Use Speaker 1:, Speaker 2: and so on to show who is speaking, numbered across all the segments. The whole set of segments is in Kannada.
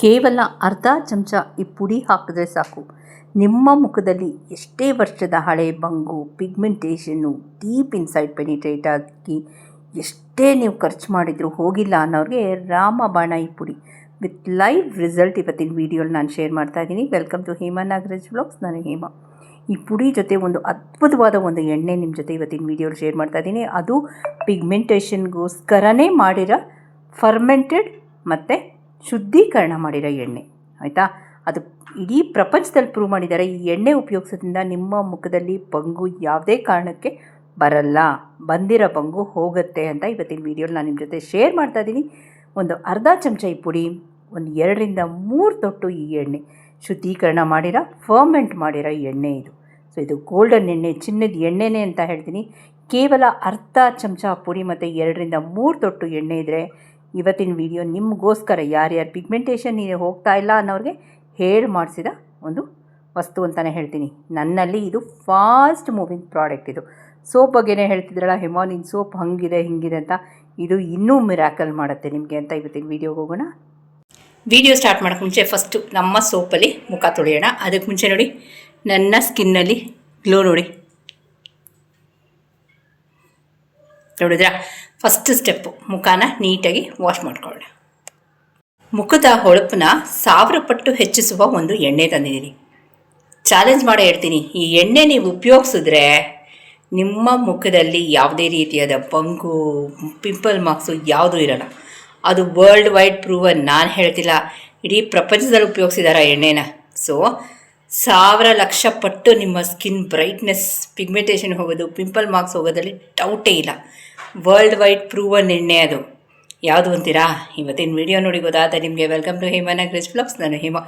Speaker 1: ಕೇವಲ ಅರ್ಧ ಚಮಚ ಈ ಪುಡಿ ಹಾಕಿದ್ರೆ ಸಾಕು. ನಿಮ್ಮ ಮುಖದಲ್ಲಿ ಎಷ್ಟೇ ವರ್ಷದ ಹಳೆ ಬಂಗು, ಪಿಗ್ಮೆಂಟೇಷನ್ನು, ಡೀಪ್ ಇನ್ಸೈಡ್ ಪೆನಿಟ್ರೇಟ್ ಆಗಿ ಎಷ್ಟೇ ನೀವು ಖರ್ಚು ಮಾಡಿದರೂ ಹೋಗಿಲ್ಲ ಅನ್ನೋರಿಗೆ ರಾಮಬಾಣ ಈ ಪುಡಿ ವಿತ್ ಲೈವ್ ರಿಸಲ್ಟ್ ಇವತ್ತಿನ ವೀಡಿಯೋಲಿ ನಾನು ಶೇರ್ ಮಾಡ್ತಾ ಇದ್ದೀನಿ. Welcome to Hema Nagaraj vlogs. ನಾನು ಹೇಮಾ. ಈ ಪುಡಿ ಜೊತೆ ಒಂದು ಅದ್ಭುತವಾದ ಒಂದು ಎಣ್ಣೆ ನಿಮ್ಮ ಜೊತೆ ಇವತ್ತಿನ ವೀಡಿಯೋಲಿ ಶೇರ್ ಮಾಡ್ತಾ ಇದ್ದೀನಿ. ಅದು ಪಿಗ್ಮೆಂಟೇಷನ್ಗೋಸ್ಕರನೇ ಮಾಡಿರೋ ಫರ್ಮೆಂಟೆಡ್ ಮತ್ತು ಶುದ್ಧೀಕರಣ ಮಾಡಿರೋ ಎಣ್ಣೆ, ಆಯಿತಾ. ಅದು ಇಡೀ ಪ್ರಪಂಚದಲ್ಲಿ ಪ್ರೂವ್ ಮಾಡಿದ್ದಾರೆ. ಈ ಎಣ್ಣೆ ಉಪಯೋಗಿಸೋದ್ರಿಂದ ನಿಮ್ಮ ಮುಖದಲ್ಲಿ ಬಂಗು ಯಾವುದೇ ಕಾರಣಕ್ಕೆ ಬರಲ್ಲ, ಬಂದಿರೋ ಬಂಗು ಹೋಗುತ್ತೆ ಅಂತ ಇವತ್ತಿನ ವೀಡಿಯೋಲಿ ನಾನು ನಿಮ್ಮ ಜೊತೆ ಶೇರ್ ಮಾಡ್ತಾ ಇದ್ದೀನಿ. ಒಂದು ಅರ್ಧ ಚಮಚ ಈ ಪುಡಿ, ಒಂದು 2ರಿಂದ 3 ತೊಟ್ಟು ಈ ಎಣ್ಣೆ, ಶುದ್ಧೀಕರಣ ಮಾಡಿರೋ ಫರ್ಮೆಂಟ್ ಮಾಡಿರೋ ಎಣ್ಣೆ ಇದು. ಸೊ ಇದು ಗೋಲ್ಡನ್ ಎಣ್ಣೆ, ಚಿನ್ನದ ಎಣ್ಣೆನೇ ಅಂತ ಹೇಳ್ತೀನಿ. ಕೇವಲ ಅರ್ಧ ಚಮಚ ಪುಡಿ ಮತ್ತು 2ರಿಂದ 3 ತೊಟ್ಟು ಎಣ್ಣೆ ಇದ್ದರೆ ಇವತ್ತಿನ ವಿಡಿಯೋ ನಿಮಗೋಸ್ಕರ, ಯಾರ್ಯಾರು ಪಿಗ್ಮೆಂಟೇಷನ್ ಹೋಗ್ತಾ ಇಲ್ಲ ಅನ್ನೋರಿಗೆ ಹೇಳಿ ಮಾಡಿಸಿದ ಒಂದು ವಸ್ತು ಅಂತಲೇ ಹೇಳ್ತೀನಿ. ನನ್ನಲ್ಲಿ ಇದು ಫಾಸ್ಟ್ ಮೂವಿಂಗ್ ಪ್ರಾಡಕ್ಟ್. ಇದು ಸೋಪ್ ಬಗ್ಗೆನೇ ಹೇಳ್ತಿದ್ರಲ್ಲ, ಹೇಮಾ ನಿನ್ನ ಸೋಪ್ ಹಂಗಿದೆ ಹಿಂಗಿದೆ ಅಂತ, ಇದು ಇನ್ನೂ ಮಿರಾಕಲ್ ಮಾಡುತ್ತೆ ನಿಮಗೆ ಅಂತ ಇವತ್ತಿನ ವೀಡಿಯೋಗೆ ಹೋಗೋಣ. ವಿಡಿಯೋ ಸ್ಟಾರ್ಟ್ ಮಾಡೋಕ್ಕೆ ಮುಂಚೆ ಫಸ್ಟು ನಮ್ಮ ಸೋಪಲ್ಲಿ ಮುಖ ತೊಳೆಯೋಣ. ಅದಕ್ಕೆ ಮುಂಚೆ ನೋಡಿ ನನ್ನ ಸ್ಕಿನ್ನಲ್ಲಿ ಗ್ಲೋ ನೋಡಿದ್ರಾ. ಫಸ್ಟ್ ಸ್ಟೆಪ್ಪು ಮುಖನ ನೀಟಾಗಿ ವಾಶ್ ಮಾಡ್ಕೊಳ್ಳೋಣ. ಮುಖದ ಹೊಳಪನ್ನ 1000 ಪಟ್ಟು ಹೆಚ್ಚಿಸುವ ಒಂದು ಎಣ್ಣೆ ತಂದಿದ್ದೀನಿ. ಚಾಲೆಂಜ್ ಮಾಡಿ ಹೇಳ್ತೀನಿ, ಈ ಎಣ್ಣೆ ನೀವು ಉಪಯೋಗಿಸಿದ್ರೆ ನಿಮ್ಮ ಮುಖದಲ್ಲಿ ಯಾವುದೇ ರೀತಿಯಾದ ಬಂಗು, ಪಿಂಪಲ್ ಮಾರ್ಕ್ಸು ಯಾವುದೂ ಇರೋಲ್ಲ. ಅದು ವರ್ಲ್ಡ್ ವೈಡ್ ಪ್ರೂವನ್, ನಾನು ಹೇಳ್ತಿಲ್ಲ, ಇಡೀ ಪ್ರಪಂಚದಲ್ಲಿ ಉಪಯೋಗಿಸಿದಾರ ಎಣ್ಣೆನ. ಸೊ 1000 ಲಕ್ಷ ಪಟ್ಟು ನಿಮ್ಮ ಸ್ಕಿನ್ ಬ್ರೈಟ್ನೆಸ್, ಪಿಗ್ಮೆಂಟೇಷನ್ ಹೋಗೋದು, ಪಿಂಪಲ್ ಮಾರ್ಕ್ಸ್ ಹೋಗೋದ್ರಲ್ಲಿ ಡೌಟೇ ಇಲ್ಲ. ವರ್ಲ್ಡ್ ವೈಡ್ ಪ್ರೂವನ್ ಎಣ್ಣೆ ಅದು. ಯಾವುದು ಅಂತೀರಾ? ಇವತ್ತಿನ ವಿಡಿಯೋ ನೋಡಿ ಗೊತ್ತಾದ ನಿಮಗೆ. Welcome to Hema Nagaraj vlogs. ನಾನು ಹೇಮಾ.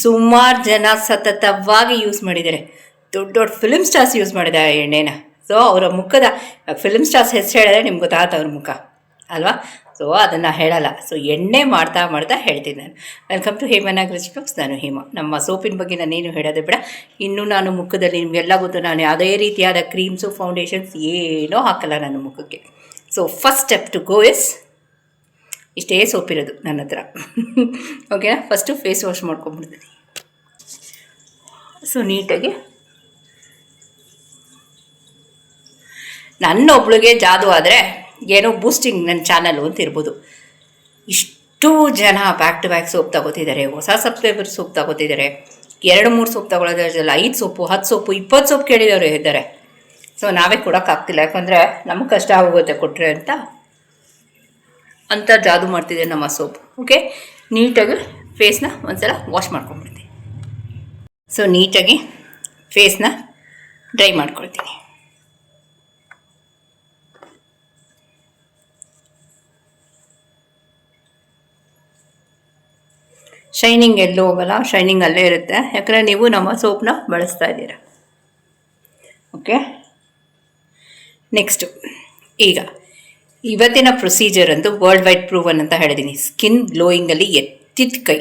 Speaker 1: ಸುಮಾರು ಜನ ಸತತವಾಗಿ ಯೂಸ್ ಮಾಡಿದ್ದಾರೆ. ದೊಡ್ಡ ದೊಡ್ಡ ಫಿಲ್ಮ್ ಸ್ಟಾರ್ಸ್ ಯೂಸ್ ಮಾಡಿದ್ದಾರೆ ಎಣ್ಣೆನ. ಸೊ ಅವರ ಮುಖದ ಫಿಲ್ಮ್ ಸ್ಟಾರ್ಸ್ ಹೆಸರು ಹೇಳಿದ್ರೆ ನಿಮ್ಗೆ ಗೊತ್ತಾಗುತ್ತೆ ಅವ್ರ ಮುಖ ಅಲ್ವಾ. ಸೊ ಅದನ್ನು ಹೇಳಲ್ಲ. ಸೊ ಎಣ್ಣೆ ಮಾಡ್ತಾ ಮಾಡ್ತಾ ಹೇಳ್ತೀನಿ ನಾನು. Welcome to Hema Nagaraj vlogs. ನಾನು ಹೇಮಾ. ನಮ್ಮ ಸೋಪಿನ ಬಗ್ಗೆ ನಾನೇನು ಹೇಳೋದು ಬೇಡ. ಇನ್ನೂ ನಾನು ಮುಖದಲ್ಲಿ ನಿಮಗೆಲ್ಲ ಗೊತ್ತು, ನಾನು ಯಾವುದೇ ರೀತಿಯಾದ ಕ್ರೀಮ್ಸು, ಫೌಂಡೇಶನ್ಸ್ ಏನೂ ಹಾಕಲ್ಲ ನನ್ನ ಮುಖಕ್ಕೆ. So first step to go is, ಇಷ್ಟೇ ಸೋಪಿರೋದು ನನ್ನ ಹತ್ರ. ಓಕೆನಾ. ಫಸ್ಟು ಫೇಸ್ ವಾಶ್ ಮಾಡ್ಕೊಂಡ್ಬಿಡ್ತೀನಿ. ಸೊ ನೀಟಾಗಿ ನನ್ನೊಬ್ಳಿಗೆ ಜಾದು ಆದರೆ ಏನೋ ಬೂಸ್ಟಿಂಗ್ ನನ್ನ ಚಾನಲ್ಲು ಅಂತ ಇರ್ಬೋದು. ಇಷ್ಟು ಜನ ಬ್ಯಾಕ್ ಟು ಬ್ಯಾಕ್ ಸೋಪ್ ತಗೋತಿದ್ದಾರೆ, ಹೊಸ ಸಬ್ಸ್ಕ್ರೈಬರ್ ಸೋಪ್ ತಗೋತಿದ್ದಾರೆ. 2-3 ಸೋಪ್ ತಗೊಳ್ಳೋದ್ರಲ್ಲ 5 ಸೋಪು, 10 ಸೋಪು, 20 ಸೋಪ್ ಕೇಳಿದವರು ಇದ್ದಾರೆ. ಸೊ ನಾವೇ ಕೊಡೋಕ್ಕಾಗ್ತಿಲ್ಲ, ಯಾಕಂದರೆ ನಮಗೆ ಕಷ್ಟ ಆಗೋಗುತ್ತೆ ಕೊಟ್ಟರೆ ಅಂತ ಜಾದು ಮಾಡ್ತಿದ್ದೆ ನಮ್ಮ ಸೋಪ್. ಓಕೆ. ನೀಟಾಗಿ ಫೇಸ್ನ ಒಂದ್ಸಲ ವಾಶ್ ಮಾಡ್ಕೊಂಡ್ಬಿಡ್ತೀನಿ. ಸೊ ನೀಟಾಗಿ ಫೇಸ್ನ ಡ್ರೈ ಮಾಡ್ಕೊಳ್ತೀನಿ. ಶೈನಿಂಗ್ ಎಲ್ಲೂ ಹೋಗಲ್ಲ, ಶೈನಿಂಗ್ ಅಲ್ಲೇ ಇರುತ್ತೆ, ಯಾಕಂದರೆ ನೀವು ನಮ್ಮ ಸೋಪ್ನ ಬಳಸ್ತಾ ಇದ್ದೀರಾ. ಓಕೆ. ನೆಕ್ಸ್ಟು, ಈಗ ಇವತ್ತಿನ ಪ್ರೊಸೀಜರ್ ಅಂತೂ ವರ್ಲ್ಡ್ ವೈಡ್ ಪ್ರೂವನ್ ಅಂತ ಹೇಳಿದ್ದೀನಿ. ಸ್ಕಿನ್ ಗ್ಲೋಯಿಂಗಲ್ಲಿ ಎತ್ತಿದ ಕೈ.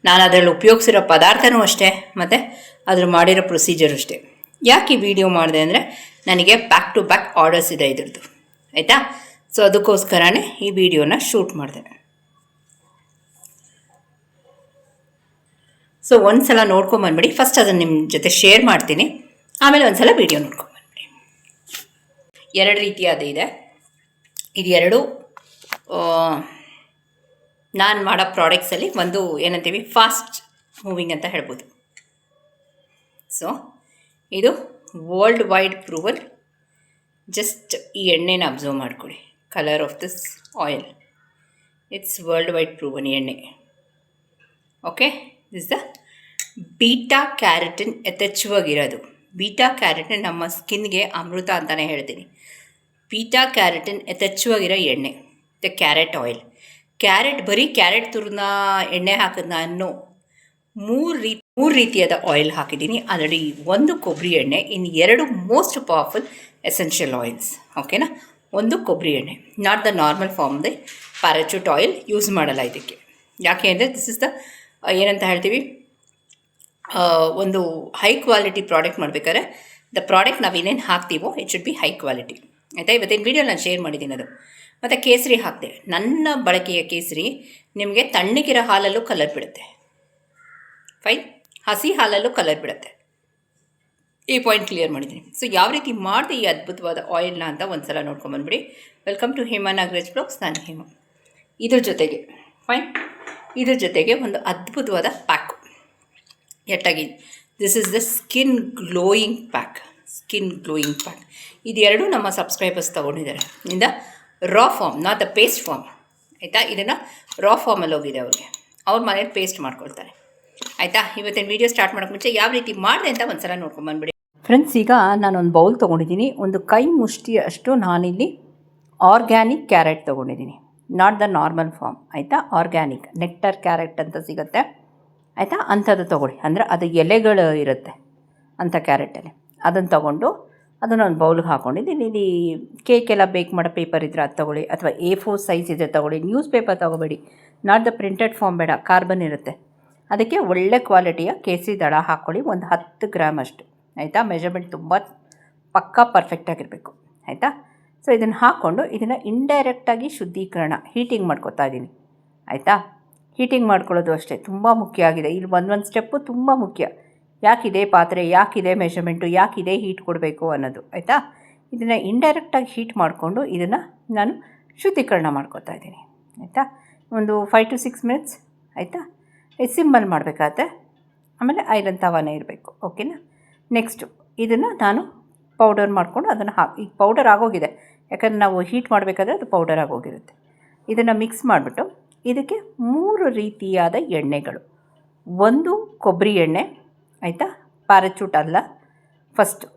Speaker 1: ನಾನು ಅದರಲ್ಲಿ ಉಪಯೋಗಿಸಿರೋ ಪದಾರ್ಥನೂ ಅಷ್ಟೇ, ಮತ್ತು ಅದ್ರ ಮಾಡಿರೋ ಪ್ರೊಸೀಜರ್ ಅಷ್ಟೇ. ಯಾಕೆ ಈ ವಿಡಿಯೋ ಮಾಡಿದೆ ಅಂದರೆ, ನನಗೆ ಬ್ಯಾಕ್ ಟು ಬ್ಯಾಕ್ ಆರ್ಡರ್ಸ್ ಇದೆ ಇದ್ರದ್ದು, ಆಯಿತಾ. ಸೊ ಅದಕ್ಕೋಸ್ಕರನೇ ಈ ವಿಡಿಯೋನ ಶೂಟ್ ಮಾಡಿದೆ. ಸೊ ಒಂದು ಸಲ ನೋಡ್ಕೊಂಬಂದ್ಬಿಡಿ. ಫಸ್ಟ್ ಅದನ್ನು ನಿಮ್ಮ ಜೊತೆ ಶೇರ್ ಮಾಡ್ತೀನಿ, ಆಮೇಲೆ ಒಂದು ಸಲ ವೀಡಿಯೋ ನೋಡ್ಕೊಂಬಂದ್ಬಿಡಿ. 2 ರೀತಿಯಾದ ಇದೆ. ಇದು 2 ನಾನು ಮಾಡೋ ಪ್ರಾಡಕ್ಟ್ಸಲ್ಲಿ ಒಂದು ಏನಂತೀವಿ, ಫಾಸ್ಟ್ ಮೂವಿಂಗ್ ಅಂತ ಹೇಳ್ಬೋದು. ಸೊ ಇದು ವರ್ಲ್ಡ್ ವೈಡ್ ಪ್ರೂವಲ್. ಜಸ್ಟ್ ಈ ಎಣ್ಣೆನ ಅಬ್ಸರ್ವ್ ಮಾಡ್ಕೊಳ್ಳಿ. Colour of this oil, it's world wide proven ಎಣ್ಣೆ. Okay. This the beta carotene ಯಥೇಚ್ಛವಾಗಿರೋದು. ಬೀಟಾ ಕ್ಯಾರಟಿನ್ ನಮ್ಮ ಸ್ಕಿನ್ಗೆ ಅಮೃತ ಅಂತಲೇ ಹೇಳ್ತೀನಿ. ಬೀಟಾ ಕ್ಯಾರಟಿನ್ ಯಥೇಚ್ಛವಾಗಿರೋ ಎಣ್ಣೆ, ದ ಕ್ಯಾರೆಟ್ ಆಯಿಲ್. ಬರೀ ಕ್ಯಾರೆಟ್ ತುರಿನ ಎಣ್ಣೆ ಹಾಕಿದ್ನ ಅನ್ನೋ 3 ರೀತಿಯಾದ ಆಯಿಲ್ ಹಾಕಿದ್ದೀನಿ ಆಲ್ರೆಡಿ. 1 ಕೊಬ್ಬರಿ ಎಣ್ಣೆ, ಇನ್ನು 2 ಮೋಸ್ಟ್ ಪವರ್ಫುಲ್ ಎಸೆನ್ಷಿಯಲ್ ಆಯಿಲ್ಸ್. ಓಕೆನಾ. 1 ಕೊಬ್ಬರಿ ಎಣ್ಣೆ, not the normal form the Parachute oil use ಮಾಡಲ್ಲ ಇದಕ್ಕೆ. ಯಾಕೆ ಅಂದರೆ ದಿಸ್ ಇಸ್ ದ ಏನಂತ ಹೇಳ್ತೀವಿ, ಒಂದು ಹೈ ಕ್ವಾಲಿಟಿ ಪ್ರಾಡಕ್ಟ್ ಮಾಡಬೇಕಾದ್ರೆ ದ ಪ್ರಾಡಕ್ಟ್ ನಾವು ಏನೇನು ಹಾಕ್ತೀವೋ it should be high quality, ಆಯಿತಾ. ಇವತ್ತಿನ ವೀಡಿಯೋ ನಾನು ಶೇರ್ ಮಾಡಿದ್ದೀನಿ ಅದು. ಮತ್ತು ಕೇಸರಿ ಹಾಕಿದೆ. ನನ್ನ ಬಳಕೆಯ ಕೇಸರಿ ನಿಮಗೆ ತಣ್ಣಗಿರೋ ಹಾಲಲ್ಲೂ ಕಲರ್ ಬಿಡುತ್ತೆ. ಫೈನ್, ಹಸಿ ಹಾಲಲ್ಲೂ ಕಲರ್ ಬಿಡುತ್ತೆ. ಈ ಪಾಯಿಂಟ್ ಕ್ಲಿಯರ್ ಮಾಡಿದ್ದೀನಿ. ಸೊ ಯಾವ ರೀತಿ ಮಾಡಿದೆ ಈ ಅದ್ಭುತವಾದ ಆಯಿಲ್ನ ಅಂತ ಒಂದು ಸಲ ನೋಡ್ಕೊಂಬಂದ್ಬಿಡಿ. Welcome to Hema Nagaraj blogs. ನಾನು ಹೇಮಾ. ಇದ್ರ ಜೊತೆಗೆ ಫೈನ್, ಇದ್ರ ಜೊತೆಗೆ ಒಂದು ಅದ್ಭುತವಾದ ಪ್ಯಾಕು ಎಟ್ಟಾಗಿ. This is the skin glowing pack. ಇದೆರಡು ನಮ್ಮ ಸಬ್ಸ್ಕ್ರೈಬರ್ಸ್ ತೊಗೊಂಡಿದ್ದಾರೆ. ಇಂದ raw form, not the paste form, ಆಯಿತಾ. ಇದನ್ನು ರಾ ಫಾರ್ಮಲ್ಲಿ ಹೋಗಿದೆ ಅವ್ರಿಗೆ, ಅವ್ರ ಮನೇಲಿ ಪೇಸ್ಟ್ ಮಾಡ್ಕೊಳ್ತಾರೆ, ಆಯಿತಾ. ಇವತ್ತಿನ ವೀಡಿಯೋ ಸ್ಟಾರ್ಟ್ ಮಾಡೋಕ್ಕೆ ಮುಂಚೆ ಯಾವ ರೀತಿ ಮಾಡಿದೆ ಅಂತ ಒಂದು ಸಲ ನೋಡ್ಕೊಂಬಂದ್ಬಿಡಿ ಫ್ರೆಂಡ್ಸ್. ಈಗ ನಾನೊಂದು ಬೌಲ್ ತೊಗೊಂಡಿದ್ದೀನಿ. ಒಂದು ಕೈ ಮುಷ್ಟಿಯಷ್ಟು ನಾನಿಲ್ಲಿ ಆರ್ಗ್ಯಾನಿಕ್ ಕ್ಯಾರೆಟ್ ತೊಗೊಂಡಿದ್ದೀನಿ, ನಾಟ್ ದ ನಾರ್ಮಲ್ ಫಾರ್ಮ್, ಆಯಿತಾ. ಆರ್ಗ್ಯಾನಿಕ್ ನೆಕ್ಟರ್ ಕ್ಯಾರೆಟ್ ಅಂತ ಸಿಗುತ್ತೆ, ಆಯಿತಾ. ಅಂಥದ್ದು ತೊಗೊಳ್ಳಿ, ಅಂದರೆ ಅದು ಎಲೆಗಳು ಇರುತ್ತೆ ಅಂಥ ಕ್ಯಾರೆಟಲ್ಲಿ. ಅದನ್ನು ತೊಗೊಂಡು ಅದನ್ನು ಒಂದು ಬೌಲ್ಗೆ ಹಾಕ್ಕೊಂಡಿದ್ದೀನಿ. ಇಲ್ಲಿ ಕೇಕೆಲ್ಲ ಬೇಕ್ ಮಾಡೋ ಪೇಪರ್ ಇದ್ದರೆ ಅದು ತೊಗೊಳ್ಳಿ, ಅಥವಾ A4 ಸೈಜ್ ಇದ್ದರೆ ತೊಗೊಳ್ಳಿ. ನ್ಯೂಸ್ ಪೇಪರ್ ತೊಗೋಬೇಡಿ, ನಾಟ್ ದ ಪ್ರಿಂಟೆಡ್ ಫಾರ್ಮ್ ಬೇಡ, ಕಾರ್ಬನ್ ಇರುತ್ತೆ. ಅದಕ್ಕೆ ಒಳ್ಳೆ ಕ್ವಾಲಿಟಿಯ ಕೇಸರಿ ದಳ ಹಾಕ್ಕೊಳ್ಳಿ, ಒಂದು 10 ಗ್ರಾಮ್ ಅಷ್ಟು, ಆಯಿತಾ. ಮೆಜರ್ಮೆಂಟ್ ತುಂಬ ಪಕ್ಕಾ ಪರ್ಫೆಕ್ಟಾಗಿರಬೇಕು, ಆಯಿತಾ. ಸೊ ಇದನ್ನು ಹಾಕ್ಕೊಂಡು ಇದನ್ನು ಇಂಡೈರೆಕ್ಟಾಗಿ ಶುದ್ಧೀಕರಣ, ಹೀಟಿಂಗ್ ಮಾಡ್ಕೊತಾ ಇದ್ದೀನಿ, ಆಯಿತಾ. ಹೀಟಿಂಗ್ ಮಾಡ್ಕೊಳ್ಳೋದು ಅಷ್ಟೇ ತುಂಬ ಮುಖ್ಯ ಆಗಿದೆ. ಇಲ್ಲಿ ಒಂದೊಂದು ಸ್ಟೆಪ್ಪು ತುಂಬ ಮುಖ್ಯ. ಯಾಕಿದೆ ಪಾತ್ರೆ, ಯಾಕಿದೆ ಮೆಷರ್ಮೆಂಟು, ಯಾಕಿದೆ ಹೀಟ್ ಕೊಡಬೇಕು ಅನ್ನೋದು, ಆಯಿತಾ. ಇದನ್ನು ಇಂಡೈರೆಕ್ಟಾಗಿ ಹೀಟ್ ಮಾಡಿಕೊಂಡು ಇದನ್ನು ನಾನು ಶುದ್ಧೀಕರಣ ಮಾಡ್ಕೊತಾ ಇದ್ದೀನಿ, ಆಯಿತಾ. ಒಂದು 5 to 6 ಮಿನಿಟ್ಸ್, ಆಯಿತಾ. ಸಿಮ್ಮಲ್ ಮಾಡಬೇಕಾಗತ್ತೆ. ಆಮೇಲೆ ಐರನ್ ತವಾನೇ ಇರಬೇಕು, ಓಕೆನಾ. ನೆಕ್ಸ್ಟು ಇದನ್ನು ನಾನು ಪೌಡರ್ ಮಾಡಿಕೊಂಡು ಅದನ್ನು ಈಗ ಪೌಡರ್ ಆಗೋಗಿದೆ, ಯಾಕಂದರೆ ನಾವು ಹೀಟ್ ಮಾಡಬೇಕಾದ್ರೆ ಅದು ಪೌಡರ್ ಆಗೋಗಿರುತ್ತೆ. ಇದನ್ನು ಮಿಕ್ಸ್ ಮಾಡಿಬಿಟ್ಟು ಇದಕ್ಕೆ 3 ರೀತಿಯಾದ ಎಣ್ಣೆಗಳು. ಒಂದು ಕೊಬ್ಬರಿ ಎಣ್ಣೆ, ಆಯಿತಾ, ಪ್ಯಾರಾಚೂಟ್ ಅಲ್ಲ ಫಸ್ಟು.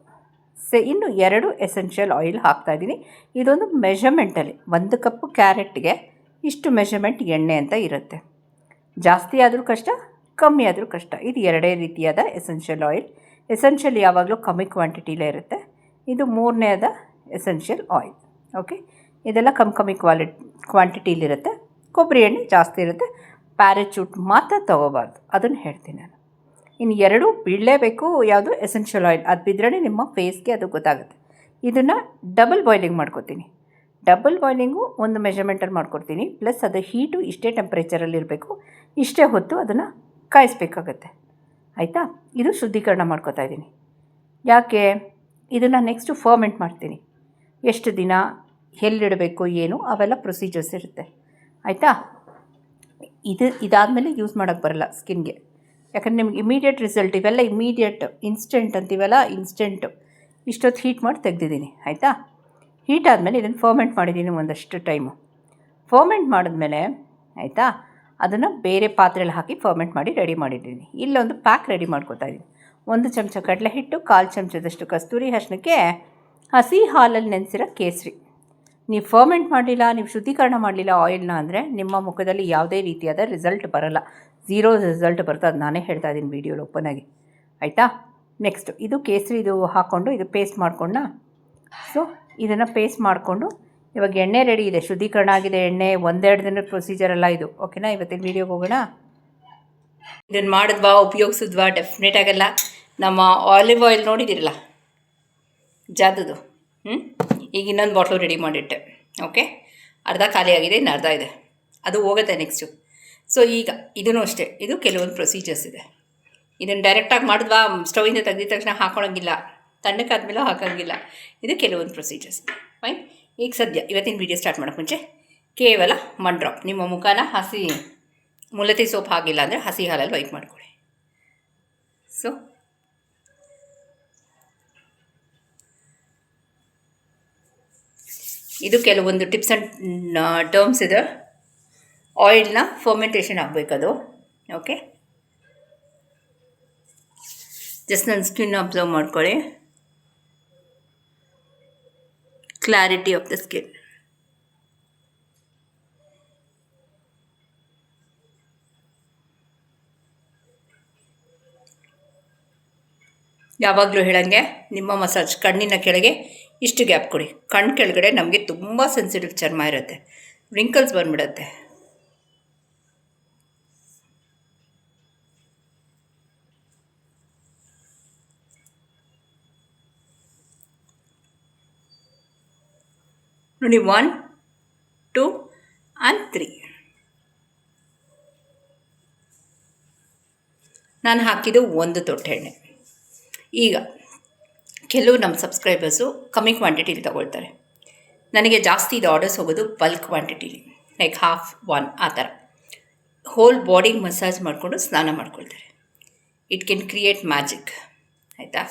Speaker 1: ಇನ್ನು 2 ಎಸೆನ್ಷಿಯಲ್ ಆಯಿಲ್ ಹಾಕ್ತಾಯಿದ್ದೀನಿ. ಇದೊಂದು ಮೆಷರ್ಮೆಂಟಲ್ಲಿ 1 ಕಪ್ಪು ಕ್ಯಾರೆಟ್ಗೆ ಇಷ್ಟು ಮೆಷರ್ಮೆಂಟ್ ಎಣ್ಣೆ ಅಂತ ಇರುತ್ತೆ. ಜಾಸ್ತಿ ಆದರೂ ಕಷ್ಟ, ಕಮ್ಮಿ ಆದರೂ ಕಷ್ಟ. ಇದು 2 ರೀತಿಯಾದ ಎಸೆನ್ಷಿಯಲ್ ಆಯಿಲ್. ಎಸೆನ್ಷಿಯಲ್ ಯಾವಾಗಲೂ ಕಮ್ಮಿ ಕ್ವಾಂಟಿಟಿಲೇ ಇರುತ್ತೆ. ಇದು 3ನೇದ ಎಸೆನ್ಷಿಯಲ್ ಆಯಿಲ್, ಓಕೆ. ಇದೆಲ್ಲ ಕಮ್ಮಿ ಕ್ವಾಂಟಿಟಿಲಿರುತ್ತೆ. ಕೊಬ್ಬರಿ ಎಣ್ಣೆ ಜಾಸ್ತಿ ಇರುತ್ತೆ. ಪ್ಯಾರಾಚೂಟ್ ಮಾತ್ರ ತೊಗೋಬಾರ್ದು, ಅದನ್ನು ಹೇಳ್ತೀನಿ ನಾನು. ಇನ್ನು 2 ಬೀಳಲೇಬೇಕು. ಯಾವುದು ಎಸೆನ್ಷಿಯಲ್ ಆಯಿಲ್, ಅದು ಬಿದ್ದರೆ ನಿಮ್ಮ ಫೇಸ್ಗೆ ಅದು ಗೊತ್ತಾಗುತ್ತೆ. ಇದನ್ನು ಡಬಲ್ ಬಾಯ್ಲಿಂಗ್ ಮಾಡ್ಕೊತೀನಿ. ಡಬಲ್ ಬಾಯ್ಲಿಂಗು ಒಂದು ಮೆಷರ್ಮೆಂಟಲ್ಲಿ ಮಾಡ್ಕೊಡ್ತೀನಿ. ಪ್ಲಸ್ ಅದು ಹೀಟು ಇಷ್ಟೇ ಟೆಂಪ್ರೇಚರಲ್ಲಿರಬೇಕು, ಇಷ್ಟೇ ಹೊತ್ತು ಅದನ್ನು ಕಾಯಿಸ್ಬೇಕಾಗತ್ತೆ, ಆಯಿತಾ. ಇದು ಶುದ್ಧೀಕರಣ ಮಾಡ್ಕೊತಾ ಇದ್ದೀನಿ. ಯಾಕೆ ಇದನ್ನು ನೆಕ್ಸ್ಟು ಫರ್ಮೆಂಟ್ ಮಾಡ್ತೀನಿ. ಎಷ್ಟು ದಿನ ಎಲ್ಲಿಡಬೇಕು ಏನು ಅವೆಲ್ಲ ಪ್ರೊಸೀಜರ್ಸ್ ಇರುತ್ತೆ, ಆಯಿತಾ. ಇದಾದಮೇಲೆ ಯೂಸ್ ಮಾಡೋಕ್ಕೆ ಬರಲ್ಲ ಸ್ಕಿನ್ಗೆ, ಯಾಕಂದರೆ ನಿಮ್ಗೆ ಇಮಿಡಿಯೇಟ್ ರಿಸಲ್ಟ್. ಇವೆಲ್ಲ ಇಮಿಡಿಯೇಟ್, ಇನ್ಸ್ಟೆಂಟ್ ಅಂತೀವಲ್ಲ, ಇನ್ಸ್ಟೆಂಟು. ಇಷ್ಟೊತ್ತು ಹೀಟ್ ಮಾಡಿ ತೆಗೆದಿದ್ದೀನಿ, ಆಯಿತಾ. ಹೀಟ್ ಆದಮೇಲೆ ಇದನ್ನು ಫರ್ಮೆಂಟ್ ಮಾಡಿದ್ದೀನಿ ಒಂದಷ್ಟು ಟೈಮು. ಫರ್ಮೆಂಟ್ ಮಾಡಿದ್ಮೇಲೆ, ಆಯಿತಾ, ಅದನ್ನು ಬೇರೆ ಪಾತ್ರೆಯಲ್ಲಿ ಹಾಕಿ ಫರ್ಮೆಂಟ್ ಮಾಡಿ ರೆಡಿ ಮಾಡಿದ್ದೀನಿ. ಇಲ್ಲೊಂದು ಪ್ಯಾಕ್ ರೆಡಿ ಮಾಡ್ಕೊತಾ ಇದ್ದೀನಿ. 1 ಚಮಚ ಕಡಲೆ ಹಿಟ್ಟು, 1/4 ಚಮಚದಷ್ಟು ಕಸ್ತೂರಿ ಅರಿಶಿಣಕ್ಕೆ ಹಸಿ ಹಾಲಲ್ಲಿ ನೆನೆಸಿರೋ ಕೇಸರಿ. ನೀವು ಫರ್ಮೆಂಟ್ ಮಾಡಲಿಲ್ಲ, ನೀವು ಶುದ್ಧೀಕರಣ ಮಾಡಲಿಲ್ಲ ಆಯಿಲ್ನ ಅಂದರೆ ನಿಮ್ಮ ಮುಖದಲ್ಲಿ ಯಾವುದೇ ರೀತಿಯಾದ ರಿಸಲ್ಟ್ ಬರಲ್ಲ. 0 ರಿಸಲ್ಟ್ ಬರುತ್ತೆ. ಅದು ನಾನೇ ಹೇಳ್ತಾ ಇದ್ದೀನಿ ವೀಡಿಯೋಲಿ ಓಪನಾಗಿ, ಆಯಿತಾ. ನೆಕ್ಸ್ಟು ಇದು ಕೇಸರಿದು ಹಾಕ್ಕೊಂಡು ಇದು ಪೇಸ್ಟ್ ಮಾಡ್ಕೊಂಡ. ಸೊ ಇದನ್ನು ಪೇಸ್ಟ್ ಮಾಡಿಕೊಂಡು ಇವಾಗ ಎಣ್ಣೆ ರೆಡಿ ಇದೆ, ಶುದ್ಧೀಕರಣ ಆಗಿದೆ ಎಣ್ಣೆ. 1-2 ದಿನದ ಪ್ರೊಸೀಜರ್ ಅಲ್ಲ ಇದು, ಓಕೆನಾ. ಇವತ್ತಿನ ವೀಡಿಯೋಗೆ ಹೋಗೋಣ. ಇದನ್ನು ಮಾಡಿದ್ವಾ, ಉಪಯೋಗಿಸಿದ್ವಾ? ಡೆಫಿನೆಟ್ ಆಗಲ್ಲ. ನಮ್ಮ ಆಲಿವ್ ಆಯಿಲ್ ನೋಡಿದಿರಲ್ಲ, ಜಾದುದು. ಈಗ ಇನ್ನೊಂದು ಬಾಟ್ಲು ರೆಡಿ ಮಾಡಿಟ್ಟೆ, ಓಕೆ. ಅರ್ಧ ಖಾಲಿ ಆಗಿದೆ, ಇನ್ನು ಅರ್ಧ ಇದೆ, ಅದು ಹೋಗುತ್ತೆ ನೆಕ್ಸ್ಟು. ಸೊ ಈಗ ಇದೂ ಅಷ್ಟೇ, ಇದು ಕೆಲವೊಂದು ಪ್ರೊಸೀಜರ್ಸ್ ಇದೆ. ಇದನ್ನು ಡೈರೆಕ್ಟಾಗಿ ಮಾಡಿದ್ವಾ, ಸ್ಟವಿಂದ ತೆಗೆದಿದ ತಕ್ಷಣ ಹಾಕೊಳ್ಳೋಂಗಿಲ್ಲ, ತಣ್ಣಕ್ಕಾದ್ಮೇಲೆ ಹಾಕೋಂಗಿಲ್ಲ. ಇದು ಕೆಲವೊಂದು ಪ್ರೊಸೀಜರ್ಸ್, ಫೈನ್. ಈಗ ಸದ್ಯ ಇವತ್ತಿನ ವೀಡಿಯೋ ಸ್ಟಾರ್ಟ್ ಮಾಡೋಕ್ಕೆ ಮುಂಚೆ ಕೇವಲ 1 ಡ್ರಾಪ್ ನಿಮ್ಮ ಮುಖನ ಹಸಿ ಮುಲತಿ ಸೋಪ್ ಆಗಿಲ್ಲ ಅಂದರೆ ಹಸಿ ಹಾಲಲ್ಲಿ ವೈಪ್ ಮಾಡ್ಕೊಳ್ಳಿ. ಸೊ ಇದು ಕೆಲವೊಂದು ಟಿಪ್ಸ್ ಆ್ಯಂಡ್ ಟರ್ಮ್ಸ್ ಇದೆ. ಆಯಿಲ್ನ ಫರ್ಮೆಂಟೇಷನ್ ಆಗಬೇಕದು, ಓಕೆ. ಜಸ್ಟ್ ನನ್ನ ಸ್ಕಿನ್ ಅಬ್ಸರ್ವ್ ಮಾಡ್ಕೊಳ್ಳಿ. Clarity of the skin. ಯಾವಾಗಲೂ ಹೇಳಂಗೆ ನಿಮ್ಮ ಮಸಾಜ್ ಕಣ್ಣಿನ ಕೆಳಗೆ ಇಷ್ಟು ಗ್ಯಾಪ್ ಕೊಡಿ. ಕಣ್ಣು ಕೆಳಗಡೆ ನಮಗೆ ತುಂಬ ಸೆನ್ಸಿಟಿವ್ ಚರ್ಮ ಇರುತ್ತೆ, ರಿಂಕಲ್ಸ್ ಬಂದ್ಬಿಡುತ್ತೆ. ನೋಡಿ, 1 ನಾನು ಹಾಕಿದ್ದು 1 ತೊಟ್ಟೆ ಎಣ್ಣೆ. ಈಗ ಕೆಲವು ನಮ್ಮ ಸಬ್ಸ್ಕ್ರೈಬರ್ಸು ಕಮ್ಮಿ ಕ್ವಾಂಟಿಟಿಲಿ ತೊಗೊಳ್ತಾರೆ. ನನಗೆ ಜಾಸ್ತಿ ಇದು ಆರ್ಡರ್ಸ್ ಹೋಗೋದು ಬಲ್ಕ್ ಕ್ವಾಂಟಿಟಿಲಿ, ಲೈಕ್ 1/2 ಆ ಥರ. ಹೋಲ್ ಬಾಡಿಗೆ ಮಸಾಜ್ ಮಾಡಿಕೊಂಡು ಸ್ನಾನ ಮಾಡ್ಕೊಳ್ತಾರೆ. ಇಟ್ ಕ್ಯಾನ್ ಕ್ರಿಯೇಟ್ ಮ್ಯಾಜಿಕ್, ಆಯಿತಾ?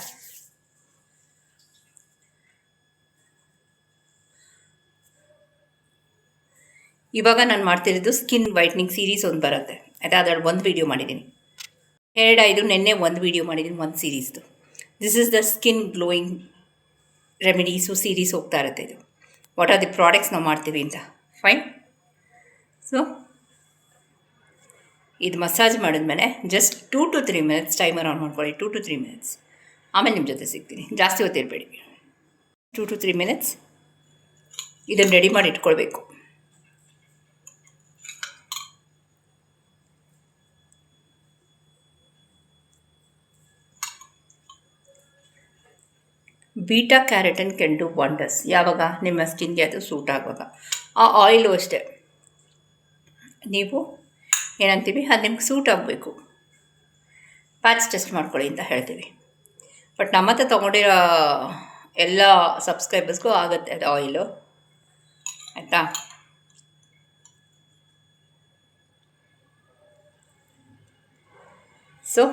Speaker 1: ಇವಾಗ ನಾನು ಮಾಡ್ತಿರೋದು ಸ್ಕಿನ್ ವೈಟ್ನಿಂಗ್ ಸೀರೀಸ್ ಒಂದು ಬರುತ್ತೆ, ಆಯಿತಾ? ಅದರಲ್ಲಿ ಒಂದು ವೀಡಿಯೋ ಮಾಡಿದ್ದೀನಿ. 2 ನೆನ್ನೆ ಒಂದು ವೀಡಿಯೋ ಮಾಡಿದ್ದೀನಿ, ಒಂದು ಸೀರೀಸ್ದು. This is the skin glowing remedies series ಹೋಗ್ತಾ ಇರುತ್ತೆ. ಇದು ವಾಟ್ ಆರ್ ದಿ ಪ್ರಾಡಕ್ಟ್ಸ್ ನಾವು ಮಾಡ್ತೀವಿ ಅಂತ. ಫೈನ್. ಸೊ ಇದು ಮಸಾಜ್ ಮಾಡಿದ್ಮೇಲೆ just 2 to 3 minutes timer on ಮಾಡ್ಕೊಳ್ಳಿ. 2 to 3 minutes. ಆಮೇಲೆ ನಿಮ್ಮ ಜೊತೆ ಸಿಗ್ತೀನಿ. ಜಾಸ್ತಿ ಹೊತ್ತಿರಬೇಡಿ. 2 to 3 minutes ಇದನ್ನು ರೆಡಿ ಮಾಡಿ ಇಟ್ಕೊಳ್ಬೇಕು. Beta carotene can do wonders. ಯಾವಾಗ ನಿಮ್ಮ ಸ್ಕಿನ್ಗೆ ಅದು ಸೂಟ್ ಆಗುವಾಗ. ಆ ಆಯಿಲು ಅಷ್ಟೇ, ನೀವು ಏನಂತೀವಿ ಅದು ನಿಮ್ಗೆ ಸೂಟ್ ಆಗಬೇಕು. ಪ್ಯಾಚ್ ಟೆಸ್ಟ್ ಮಾಡ್ಕೊಳ್ಳಿ ಅಂತ ಹೇಳ್ತೀವಿ. ಬಟ್ ನಮ್ಮ ಹತ್ರ ತೊಗೊಂಡಿರೋ ಎಲ್ಲ ಸಬ್ಸ್ಕ್ರೈಬರ್ಸ್ಗೂ ಆಗುತ್ತೆ ಅದು ಆಯಿಲು, ಆಯಿತಾ? ಸೊ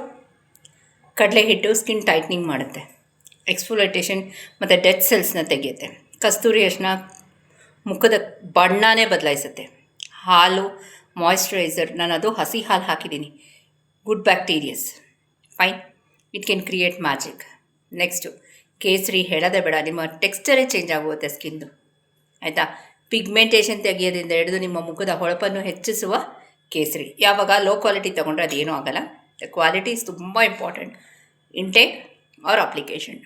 Speaker 1: ಕಡಲೆ ಹಿಟ್ಟು ಸ್ಕಿನ್ ಟೈಟ್ನಿಂಗ್ ಮಾಡುತ್ತೆ, ಎಕ್ಸ್ಫೋಲೇಟೇಷನ್ ಮತ್ತು ಡೆಡ್ ಸೆಲ್ಸ್ನ ತೆಗೆಯುತ್ತೆ. ಕಸ್ತೂರಿ ಅರಿಶಿನ ಮುಖದ ಬಣ್ಣನೇ ಬದಲಾಯಿಸುತ್ತೆ. ಹಾಲು ಮಾಯಿಶ್ಚರೈಸರ್, ನಾನು ಅದು ಹಸಿ ಹಾಲು ಹಾಕಿದ್ದೀನಿ. Good bacterias. Fine. It can create magic. Next ಕೇಸರಿ, ಹೇಳೋದೇ ಬೇಡ, ನಿಮ್ಮ ಟೆಕ್ಸ್ಚರೇ ಚೇಂಜ್ ಆಗುತ್ತೆ ಸ್ಕಿನ್ದು, ಆಯಿತಾ? ಪಿಗ್ಮೆಂಟೇಷನ್ ತೆಗೆಯೋದ್ರಿಂದ ಹಿಡಿದು ನಿಮ್ಮ ಮುಖದ ಹೊಳಪನ್ನು ಹೆಚ್ಚಿಸುವ ಕೇಸರಿ. ಯಾವಾಗ ಲೋ ಕ್ವಾಲಿಟಿ ತೊಗೊಂಡ್ರೆ ಅದೇನೂ ಆಗೋಲ್ಲ. ದ ಕ್ವಾಲಿಟಿ ಇಸ್ ತುಂಬ ಇಂಪಾರ್ಟೆಂಟ್. Intake or application.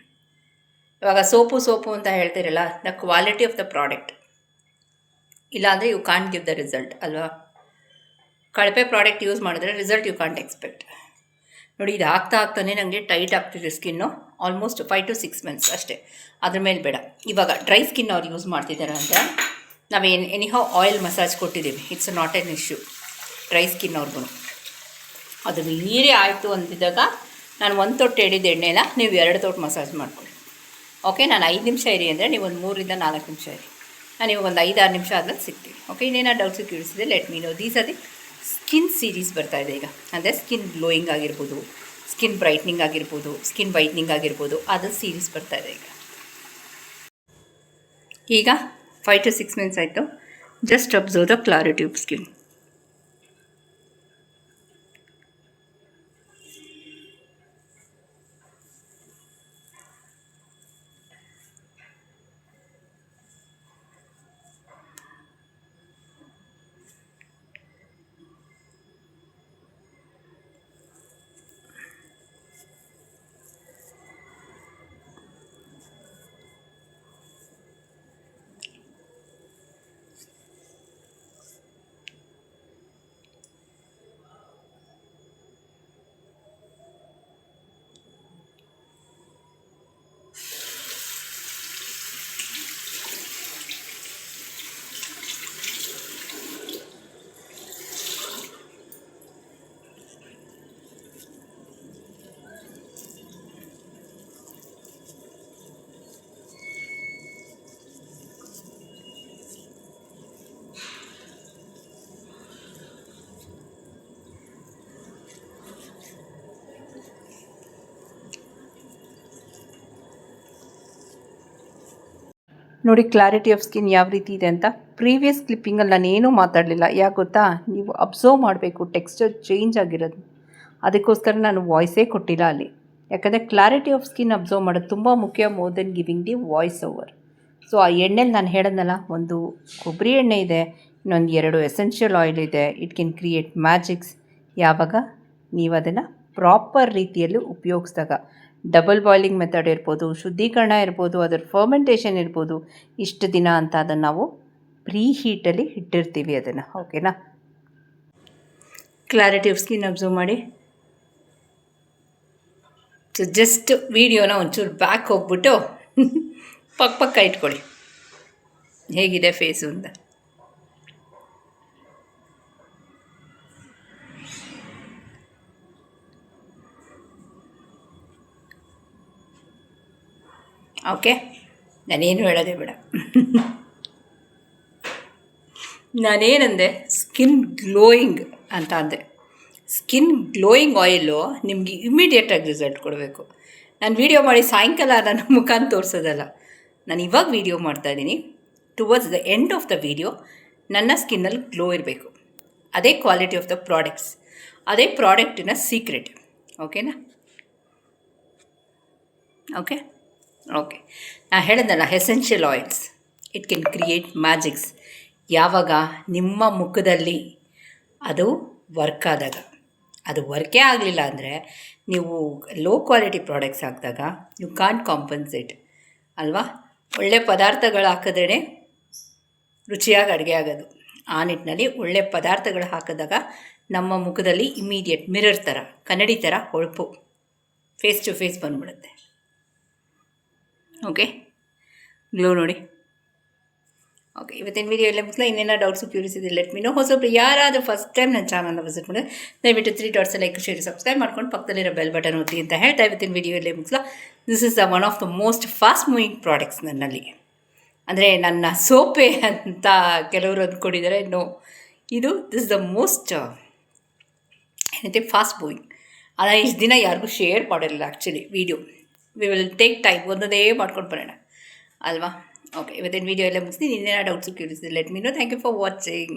Speaker 1: ಇವಾಗ ಸೋಪು ಅಂತ ಹೇಳ್ತಿರಲ್ಲ, the quality of the product. ಇಲ್ಲಾಂದರೆ you can't give the result, ಅಲ್ವಾ? ಕಳಪೆ ಪ್ರಾಡಕ್ಟ್ ಯೂಸ್ ಮಾಡಿದ್ರೆ ರಿಸಲ್ಟ್ ಯು ಕಾಂಟ್ ಎಕ್ಸ್ಪೆಕ್ಟ್. ನೋಡಿ, ಇದು ಆಗ್ತಾನೆ ನನಗೆ ಟೈಟ್ ಆಗ್ತಿದೆ ಸ್ಕಿನ್ನು. ಆಲ್ಮೋಸ್ಟ್ 5 to 6 months ಅಷ್ಟೇ, ಅದ್ರ ಮೇಲೆ ಬೇಡ. ಇವಾಗ ಡ್ರೈ ಸ್ಕಿನ್ ಅವ್ರು ಯೂಸ್ ಮಾಡ್ತಿದ್ದಾರೆ ಅಂದರೆ ನಾವೇನು ಎನಿಹೌ ಆಯಿಲ್ ಮಸಾಜ್ ಕೊಟ್ಟಿದ್ದೀವಿ, it's not an issue. Dry skin ಅವ್ರಿಗೂ ಅದು ಮೀರಿ ಆಯಿತು ಅಂತಿದ್ದಾಗ ನಾನು 1 ತೊಟ್ಟು ಹೇಳಿದ ಎಣ್ಣೆನ ನೀವು 2 ತೊಟ್ಟು ಮಸಾಜ್ ಮಾಡ್ಕೊಳ್ಳಿ. ಓಕೆ, ನಾನು 5 ನಿಮಿಷ ಇರಿ ಅಂದರೆ ನೀವು ಒಂದು 3 to 4 ನಿಮಿಷ ಇರಿ. ನಾನು ಇವಾಗ ಒಂದು 5-6 ನಿಮಿಷ ಆದ್ಮೇಲೆ ಸಿಗ್ತೀನಿ. ಓಕೆ, ಇನ್ನೇನೋ ಡೌಟ್ಸು ಕೇಳಿಸಿದೆ, ಲೆಟ್ ಮೀ ನೋ. ದೀಸ್ ಅದಿ ಸ್ಕಿನ್ ಸೀರೀಸ್ ಬರ್ತಾಯಿದೆ ಈಗ. ಅಂದರೆ ಸ್ಕಿನ್ ಗ್ಲೋಯಿಂಗ್ ಆಗಿರ್ಬೋದು, ಸ್ಕಿನ್ ಬ್ರೈಟ್ನಿಂಗ್ ಆಗಿರ್ಬೋದು, ಸ್ಕಿನ್ ವೈಟ್ನಿಂಗ್ ಆಗಿರ್ಬೋದು, ಅದು ಸೀರೀಸ್ ಬರ್ತಾಯಿದೆ ಈಗ 5 to 6 minutes ಆಯಿತು. Just observe the clarity of skin. ನೋಡಿ ಕ್ಲಾರಿಟಿ ಆಫ್ ಸ್ಕಿನ್ ಯಾವ ರೀತಿ ಇದೆ ಅಂತ. ಪ್ರೀವಿಯಸ್ ಕ್ಲಿಪ್ಪಿಂಗಲ್ಲಿ ನಾನು ಏನೂ ಮಾತಾಡಲಿಲ್ಲ. ಯಾಕೆ ಗೊತ್ತಾ? ನೀವು ಅಬ್ಸರ್ವ್ ಮಾಡಬೇಕು ಟೆಕ್ಸ್ಚರ್ ಚೇಂಜ್ ಆಗಿರೋದು. ಅದಕ್ಕೋಸ್ಕರ ನಾನು ವಾಯ್ಸೇ ಕೊಟ್ಟಿಲ್ಲ ಅಲ್ಲಿ. ಯಾಕಂದರೆ ಕ್ಲಾರಿಟಿ ಆಫ್ ಸ್ಕಿನ್ ಅಬ್ಸರ್ವ್ ಮಾಡೋದು ತುಂಬ ಮುಖ್ಯ, more than giving the voice over. So ಆ ಎಣ್ಣೆಲಿ ನಾನು ಹೇಳಿದ್ನಲ್ಲ, ಒಂದು ಕೊಬ್ಬರಿ ಎಣ್ಣೆ ಇದೆ, ಇನ್ನೊಂದು 2 ಎಸೆನ್ಷಿಯಲ್ ಆಯಿಲ್ ಇದೆ. ಇಟ್ ಕ್ಯಾನ್ ಕ್ರಿಯೇಟ್ ಮ್ಯಾಜಿಕ್ಸ್ ಯಾವಾಗ ನೀವು ಅದನ್ನು ಪ್ರಾಪರ್ ರೀತಿಯಲ್ಲಿ ಉಪಯೋಗಿಸಿದಾಗ. ಡಬಲ್ ಬಾಯ್ಲಿಂಗ್ ಮೆಥಡ್ ಇರ್ಬೋದು, ಶುದ್ಧೀಕರಣ ಇರ್ಬೋದು, ಅದರ ಫರ್ಮೆಂಟೇಷನ್ ಇರ್ಬೋದು, ಇಷ್ಟು ದಿನ ಅಂತ ಅದನ್ನು ನಾವು ಪ್ರೀ ಹೀಟಲ್ಲಿ ಇಟ್ಟಿರ್ತೀವಿ ಅದನ್ನು. ಓಕೆನಾ? ಕ್ಲಾರಿಟಿ ಆಫ್ ಸ್ಕಿನ್ ಅಬ್ಸರ್ವ್ ಮಾಡಿ. ಸೊ ಜಸ್ಟ್ ವೀಡಿಯೋನ ಒಂಚೂರು ಬ್ಯಾಕ್ ಹೋಗ್ಬಿಟ್ಟು ಪಕ್ಕ ಇಟ್ಕೊಳ್ಳಿ ಹೇಗಿದೆ ಫೇಸು ಅಂತ. ಓಕೆ, ನಾನೇನು ಹೇಳೋದೇ ಬೇಡ. ನಾನೇನಂದೆ, ಸ್ಕಿನ್ ಗ್ಲೋಯಿಂಗ್ ಅಂತ ಅಂದೆ. ಸ್ಕಿನ್ ಗ್ಲೋಯಿಂಗ್ ಆಯಿಲು ನಿಮಗೆ ಇಮಿಡಿಯೇಟಾಗಿ ರಿಸಲ್ಟ್ ಕೊಡಬೇಕು. ನಾನು ವೀಡಿಯೋ ಮಾಡಿ ಸಾಯಂಕಾಲ ನನ್ನ ಮುಖಾನ ತೋರಿಸೋದಲ್ಲ. ನಾನು ಇವಾಗ ವೀಡಿಯೋ ಮಾಡ್ತಾಯಿದ್ದೀನಿ. Towards the end of the video ನನ್ನ ಸ್ಕಿನ್ನಲ್ಲಿ ಗ್ಲೋ ಇರಬೇಕು. ಅದೇ ಕ್ವಾಲಿಟಿ ಆಫ್ ದ ಪ್ರಾಡಕ್ಟ್ಸ್, ಅದೇ ಪ್ರಾಡಕ್ಟಿನ ಸೀಕ್ರೆಟ್. ಓಕೆನಾ? ಓಕೆ ಓಕೆ ನಾನು ಹೇಳಿದ್ನಲ್ಲ, essential oils it can create magics. ಯಾವಾಗ ನಿಮ್ಮ ಮುಖದಲ್ಲಿ ಅದು ವರ್ಕ್ ಆದಾಗ. ಅದು ವರ್ಕೇ ಆಗಲಿಲ್ಲ ಅಂದರೆ ನೀವು ಲೋ ಕ್ವಾಲಿಟಿ ಪ್ರಾಡಕ್ಟ್ಸ್ ಹಾಕಿದಾಗ ಯು ಕಾಂಟ್ ಕಾಂಪನ್ಸೇಟ್ ಅಲ್ವಾ. ಒಳ್ಳೆ ಪದಾರ್ಥಗಳು ಹಾಕಿದ್ರೇ ರುಚಿಯಾಗಿ ಅಡುಗೆ ಆಗೋದು. ಆ ನಿಟ್ಟಿನಲ್ಲಿ ಒಳ್ಳೆ ಪದಾರ್ಥಗಳು ಹಾಕಿದಾಗ ನಮ್ಮ ಮುಖದಲ್ಲಿ ಇಮಿಡಿಯೇಟ್ ಮಿರರ್ ಥರ, ಕನ್ನಡಿ ಥರ ಹೊಳಪು ಫೇಸ್ ಟು ಫೇಸ್ ಬಂದ್ಬಿಡುತ್ತೆ. ಓಕೆ, ಗ್ಲೋ ನೋಡಿ. ಓಕೆ, ಇವತ್ತಿನ ವೀಡಿಯೋ ಎಲ್ಲ ಮುಗಿಸ್ಲಾ. ಇನ್ನೇನೋ ಡೌಟ್ಸು ಕ್ಯೂರಿಯಸ್ ಇದೆ ಲೆಟ್ ಮಿ ನೋ. ಹೊಸೊಬ್ರು ಯಾರಾದರೂ ಫಸ್ಟ್ ಟೈಮ್ ನನ್ನ ಚಾನಲ್ನ ವಿಸಿಟ್ ಮಾಡಿದ್ರೆ ದಯವಿಟ್ಟು 3 ಡಾಟ್ಸ್ ಲೈಕ್ ಶೇರ್ ಸಬ್ಸ್ಕ್ರೈಬ್ ಮಾಡ್ಕೊಂಡು ಪಕ್ಕದಲ್ಲಿರೋ ಬೆಲ್ ಬಟನ್ ಒತ್ತಿ ಅಂತ ಹೇಳ್ತಾ ಇವತ್ತಿನ ವೀಡಿಯೋ ಎಲ್ಲ ಮುಗಿಸ್ಲಾ. This is the one of the most fast moving products ನನ್ನಲ್ಲಿ. ಅಂದರೆ ನನ್ನ ಸೋಪೆ ಅಂತ ಕೆಲವರು ಅಂದ್ಕೊಂಡಿದ್ದಾರೆ. ನೋ, ದಿಸ್ ದ ಮೋಸ್ಟ್ ಏನೈತೆ ಫಾಸ್ಟ್ ಮೂವಿಂಗ್. ಆದರೆ ಇಷ್ಟು ದಿನ ಯಾರಿಗೂ ಶೇರ್ ಮಾಡಿರಲಿಲ್ಲ actually video. We will take time, ಒಂದೊಂದೇ ಮಾಡ್ಕೊಂಡು ಬರೋಣ ಅಲ್ವಾ. ಓಕೆ, ಇವತ್ತಿನ ವೀಡಿಯೋ ಎಲ್ಲ ಮುಗಿಸ್ತೀನಿ. ಇನ್ನೇನೋ doubts curious let me know. Thank you for watching.